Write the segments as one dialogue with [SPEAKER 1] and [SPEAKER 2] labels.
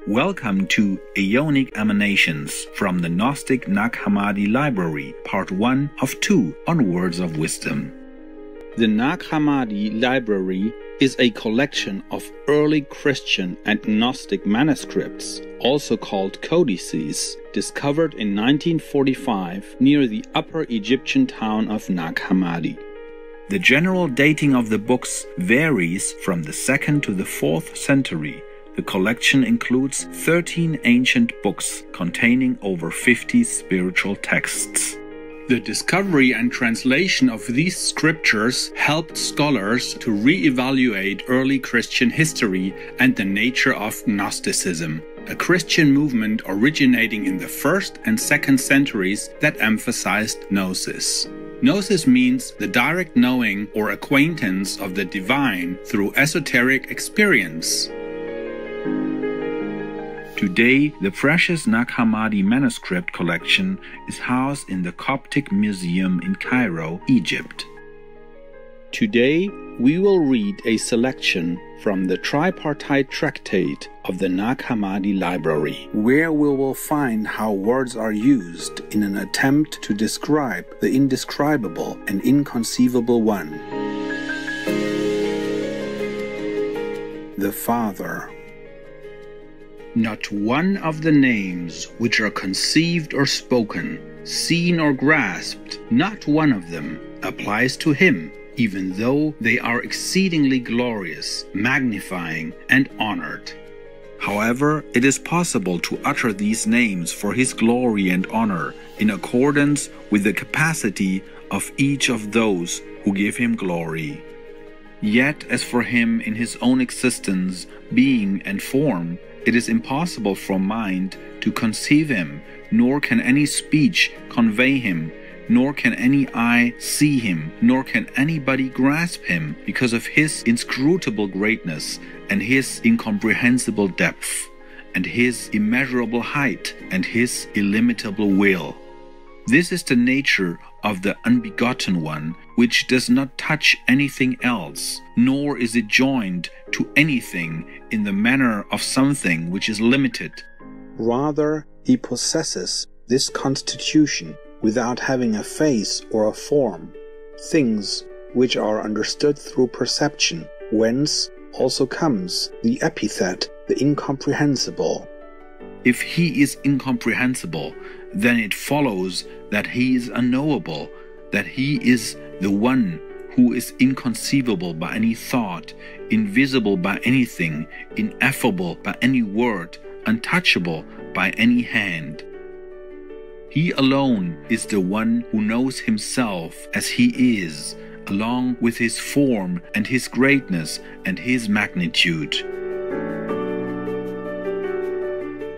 [SPEAKER 1] Welcome to Aeonic Emanations from the Gnostic Nag Hammadi Library, Part 1 of 2 on Words of Wisdom. The Nag Hammadi Library is a collection of early Christian and Gnostic manuscripts, also called codices, discovered in 1945 near the Upper Egyptian town of Nag Hammadi. The general dating of the books varies from the 2nd to the 4th century. The collection includes 13 ancient books containing over 50 spiritual texts. The discovery and translation of these scriptures helped scholars to re-evaluate early Christian history and the nature of Gnosticism, a Christian movement originating in the 1st and 2nd centuries that emphasized gnosis. Gnosis means the direct knowing or acquaintance of the divine through esoteric experience. Today, the precious Nag Hammadi manuscript collection is housed in the Coptic Museum in Cairo, Egypt. Today, we will read a selection from the tripartite tractate of the Nag Hammadi Library, where we will find how words are used in an attempt to describe the indescribable and inconceivable one. The Father. Not one of the names which are conceived or spoken, seen or grasped, not one of them applies to him, even though they are exceedingly glorious, magnifying, and honored. However, it is possible to utter these names for his glory and honor in accordance with the capacity of each of those who give him glory. Yet, as for him in his own existence, being, and form, it is impossible for mind to conceive him, nor can any speech convey him, nor can any eye see him, nor can anybody grasp him, because of his inscrutable greatness, and his incomprehensible depth, and his immeasurable height, and his illimitable will. This is the nature of the unbegotten one, which does not touch anything else, nor is it joined to anything in the manner of something which is limited. Rather, he possesses this constitution without having a face or a form, things which are understood through perception, whence also comes the epithet, the incomprehensible. If he is incomprehensible, then it follows that he is unknowable, that he is the one who is inconceivable by any thought, invisible by anything, ineffable by any word, untouchable by any hand. He alone is the one who knows himself as he is, along with his form and his greatness and his magnitude.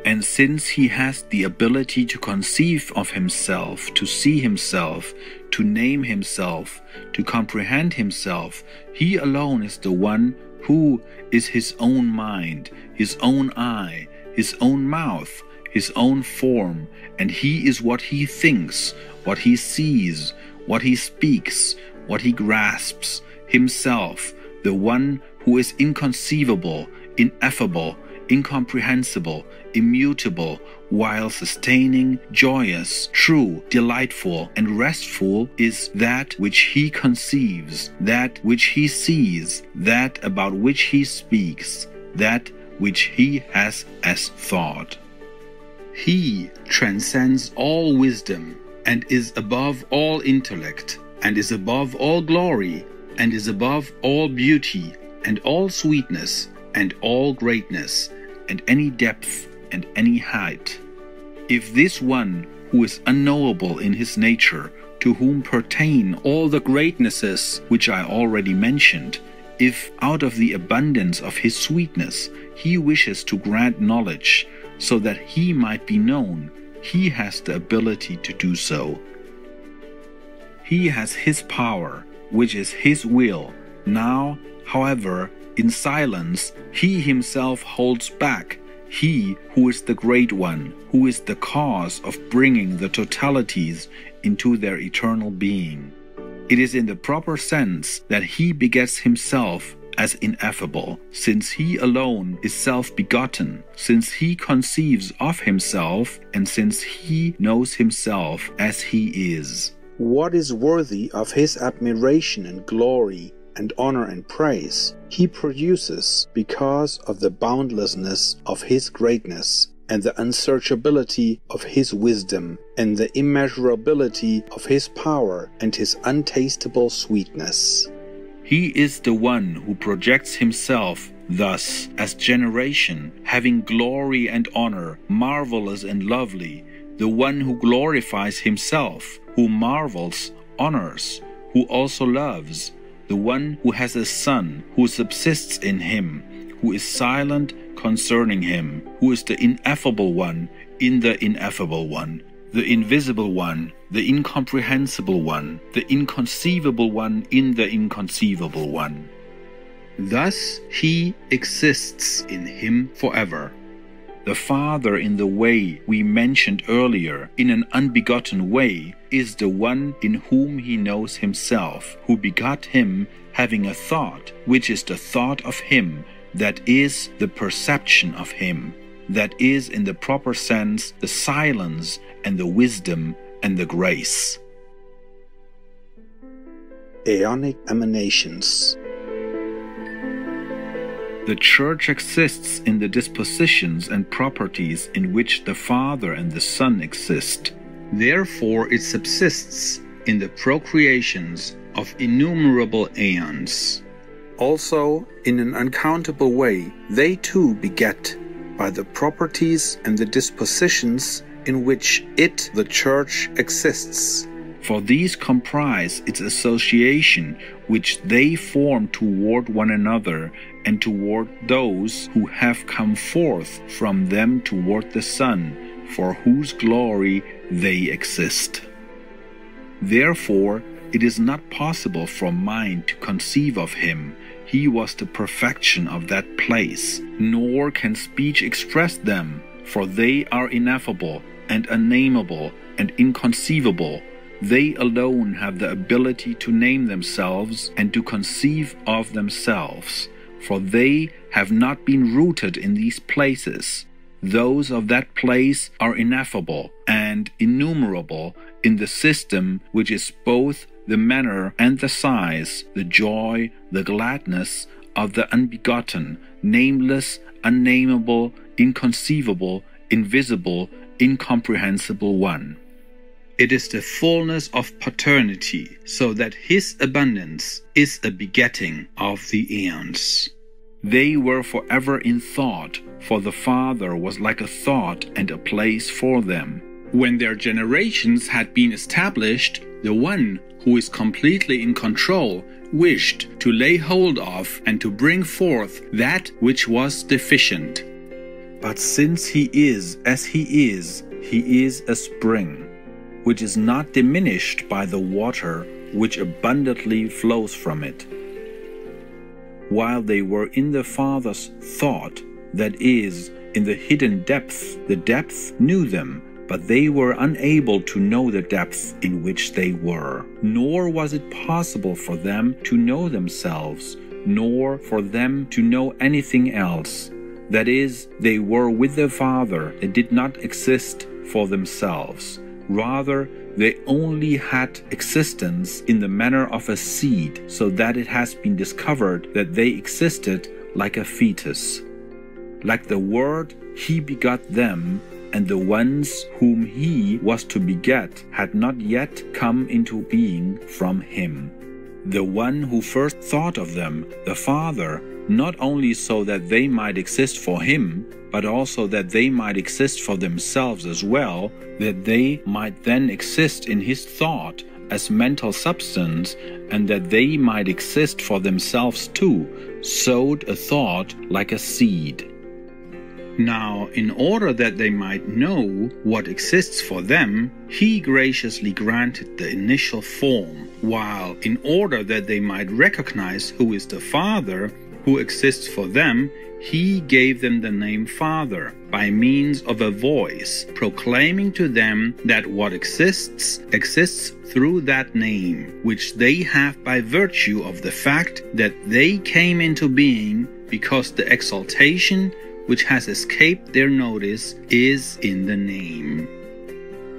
[SPEAKER 1] And since he has the ability to conceive of himself, to see himself, to name himself, to comprehend himself, he alone is the one who is his own mind, his own eye, his own mouth, his own form, and he is what he thinks, what he sees, what he speaks, what he grasps, himself, the one who is inconceivable, ineffable, incomprehensible, immutable, while sustaining, joyous, true, delightful, and restful is that which he conceives, that which he sees, that about which he speaks, that which he has as thought. He transcends all wisdom, and is above all intellect, and is above all glory, and is above all beauty, and all sweetness, and all greatness, and any depth, and any height. If this one who is unknowable in his nature, to whom pertain all the greatnesses which I already mentioned, if out of the abundance of his sweetness he wishes to grant knowledge, so that he might be known, he has the ability to do so. He has his power, which is his will. Now, however, in silence, he himself holds back, he who is the Great One, who is the cause of bringing the totalities into their eternal being. It is in the proper sense that he begets himself as ineffable, since he alone is self-begotten, since he conceives of himself, and since he knows himself as he is.
[SPEAKER 2] What is worthy of his admiration and glory and honor and praise, he produces because of the boundlessness of his greatness, and the unsearchability of his wisdom, and the immeasurability of his power, and his untastable sweetness.
[SPEAKER 1] He is the one who projects himself thus as generation, having glory and honor, marvelous and lovely, the one who glorifies himself, who marvels, honors, who also loves, the one who has a son, who subsists in him, who is silent concerning him, who is the ineffable one in the ineffable one, the invisible one, the incomprehensible one, the inconceivable one in the inconceivable one. Thus he exists in him forever. The Father, in the way we mentioned earlier, in an unbegotten way, is the one in whom he knows himself, who begot him, having a thought, which is the thought of him, that is the perception of him, that is in the proper sense the silence and the wisdom and the grace.
[SPEAKER 2] Aeonic emanations.
[SPEAKER 1] The Church exists in the dispositions and properties in which the Father and the Son exist. Therefore it subsists in the procreations of innumerable aeons.
[SPEAKER 2] Also, in an uncountable way, they too beget, by the properties and the dispositions in which it, the Church, exists.
[SPEAKER 1] For these comprise its association which they form toward one another and toward those who have come forth from them toward the Son, for whose glory they exist. Therefore, it is not possible for mind to conceive of him. He was the perfection of that place, nor can speech express them, for they are ineffable and unnameable and inconceivable. They alone have the ability to name themselves and to conceive of themselves, for they have not been rooted in these places. Those of that place are ineffable and innumerable in the system which is both the manner and the size, the joy, the gladness of the unbegotten, nameless, unnameable, inconceivable, invisible, incomprehensible one. It is the fullness of paternity, so that his abundance is a begetting of the aeons. They were forever in thought, for the Father was like a thought and a place for them. When their generations had been established, the one who is completely in control wished to lay hold of and to bring forth that which was deficient. But since he is as he is a spring, which is not diminished by the water which abundantly flows from it. While they were in the Father's thought, that is, in the hidden depth, the depth knew them, but they were unable to know the depth in which they were. Nor was it possible for them to know themselves, nor for them to know anything else. That is, they were with the Father, they did not exist for themselves. Rather, they only had existence in the manner of a seed, so that it has been discovered that they existed like a fetus. Like the Word, he begot them, and the ones whom he was to beget had not yet come into being from him. The one who first thought of them, the Father, not only so that they might exist for him, but also that they might exist for themselves as well, that they might then exist in his thought as mental substance, and that they might exist for themselves too, sowed a thought like a seed. Now, in order that they might know what exists for them, he graciously granted the initial form, while in order that they might recognize who is the Father, who exists for them, he gave them the name Father by means of a voice, proclaiming to them that what exists through that name, which they have by virtue of the fact that they came into being, because the exaltation which has escaped their notice is in the name.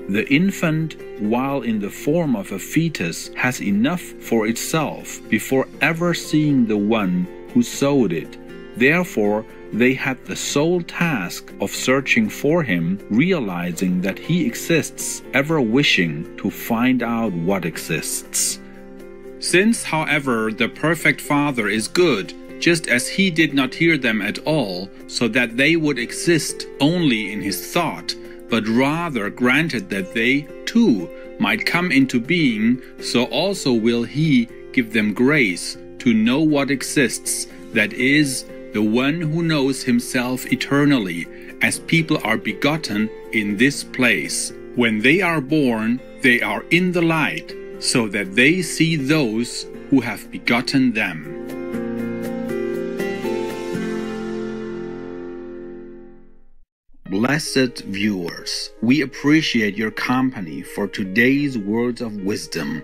[SPEAKER 1] The infant, while in the form of a fetus, has enough for itself before ever seeing the one who sowed it. Therefore, they had the sole task of searching for him, realizing that he exists, ever wishing to find out what exists.
[SPEAKER 3] Since, however, the perfect Father is good, just as he did not hear them at all, so that they would exist only in his thought, but rather granted that they, too, might come into being, so also will he give them grace to know what exists, that is, the one who knows himself eternally, as people are begotten in this place. When they are born, they are in the light, so that they see those who have begotten them.
[SPEAKER 1] Blessed viewers, we appreciate your company for today's words of wisdom.